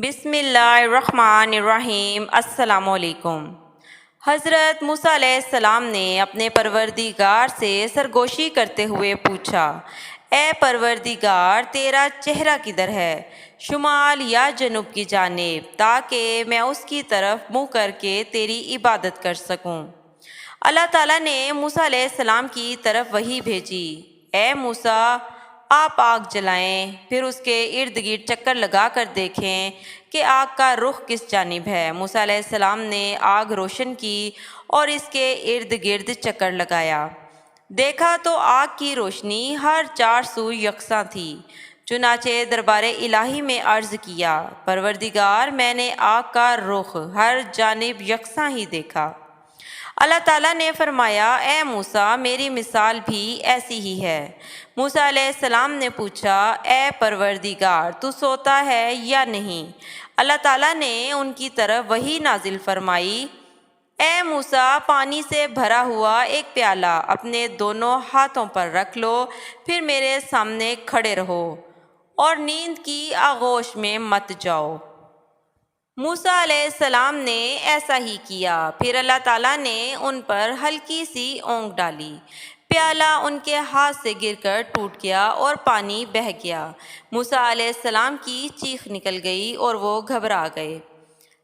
بسم اللہ الرحمن الرحیم۔ السلام علیکم۔ حضرت موسیٰ علیہ السلام نے اپنے پروردگار سے سرگوشی کرتے ہوئے پوچھا، اے پروردگار، تیرا چہرہ کدھر ہے، شمال یا جنوب کی جانب، تاکہ میں اس کی طرف منہ کر کے تیری عبادت کر سکوں۔ اللہ تعالیٰ نے موسیٰ علیہ السلام کی طرف وحی بھیجی، اے موسیٰ، آپ آگ جلائیں، پھر اس کے ارد گرد چکر لگا کر دیکھیں کہ آگ کا رخ کس جانب ہے۔ موسیٰ علیہ السلام نے آگ روشن کی اور اس کے ارد گرد چکر لگایا، دیکھا تو آگ کی روشنی ہر چار سو یکساں تھی۔ چنانچہ دربار الہی میں عرض کیا، پروردگار، میں نے آگ کا رخ ہر جانب یکساں ہی دیکھا۔ اللہ تعالیٰ نے فرمایا، اے موسیٰ، میری مثال بھی ایسی ہی ہے۔ موسیٰ علیہ السلام نے پوچھا، اے پروردگار، تو سوتا ہے یا نہیں؟ اللہ تعالیٰ نے ان کی طرف وحی نازل فرمائی، اے موسیٰ، پانی سے بھرا ہوا ایک پیالہ اپنے دونوں ہاتھوں پر رکھ لو، پھر میرے سامنے کھڑے رہو اور نیند کی آغوش میں مت جاؤ۔ موسیٰ علیہ السلام نے ایسا ہی کیا، پھر اللہ تعالیٰ نے ان پر ہلکی سی اونگ ڈالی، پیالہ ان کے ہاتھ سے گر کر ٹوٹ گیا اور پانی بہہ گیا۔ موسیٰ علیہ السلام کی چیخ نکل گئی اور وہ گھبرا گئے۔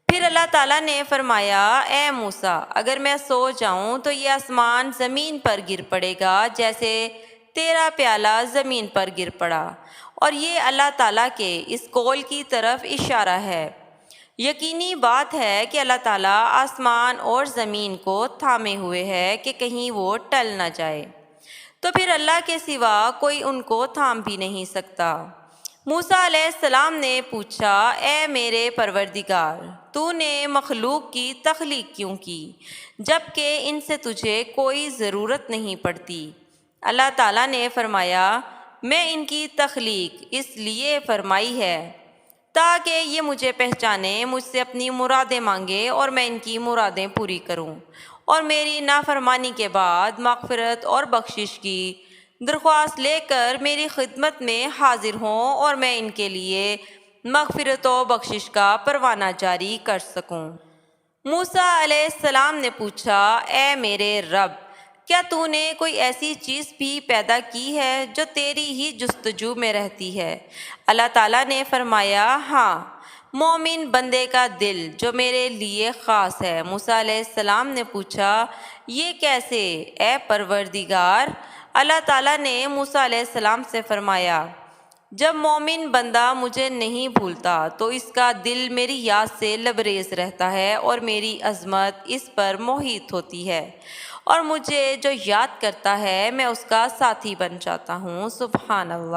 پھر اللہ تعالیٰ نے فرمایا، اے موسیٰ، اگر میں سو جاؤں تو یہ آسمان زمین پر گر پڑے گا جیسے تیرا پیالہ زمین پر گر پڑا، اور یہ اللہ تعالیٰ کے اس قول کی طرف اشارہ ہے۔ یقینی بات ہے کہ اللہ تعالیٰ آسمان اور زمین کو تھامے ہوئے ہے کہ کہیں وہ ٹل نہ جائے، تو پھر اللہ کے سوا کوئی ان کو تھام بھی نہیں سکتا۔ موسیٰ علیہ السلام نے پوچھا، اے میرے پروردگار، تو نے مخلوق کی تخلیق کیوں کی جبکہ ان سے تجھے کوئی ضرورت نہیں پڑتی؟ اللہ تعالیٰ نے فرمایا، میں ان کی تخلیق اس لیے فرمائی ہے تاکہ یہ مجھے پہچانے، مجھ سے اپنی مرادیں مانگے اور میں ان کی مرادیں پوری کروں، اور میری نافرمانی کے بعد مغفرت اور بخشش کی درخواست لے کر میری خدمت میں حاضر ہوں اور میں ان کے لیے مغفرت و بخشش کا پروانہ جاری کر سکوں۔ موسیٰ علیہ السلام نے پوچھا، اے میرے رب، کیا تو نے کوئی ایسی چیز بھی پیدا کی ہے جو تیری ہی جستجو میں رہتی ہے؟ اللہ تعالیٰ نے فرمایا، ہاں، مومن بندے کا دل جو میرے لیے خاص ہے۔ موسیٰ علیہ السلام نے پوچھا، یہ کیسے اے پروردگار؟ اللہ تعالیٰ نے موسیٰ علیہ السلام سے فرمایا، جب مومن بندہ مجھے نہیں بھولتا تو اس کا دل میری یاد سے لبریز رہتا ہے اور میری عظمت اس پر محیط ہوتی ہے، اور مجھے جو یاد کرتا ہے میں اس کا ساتھی بن جاتا ہوں۔ سبحان اللہ۔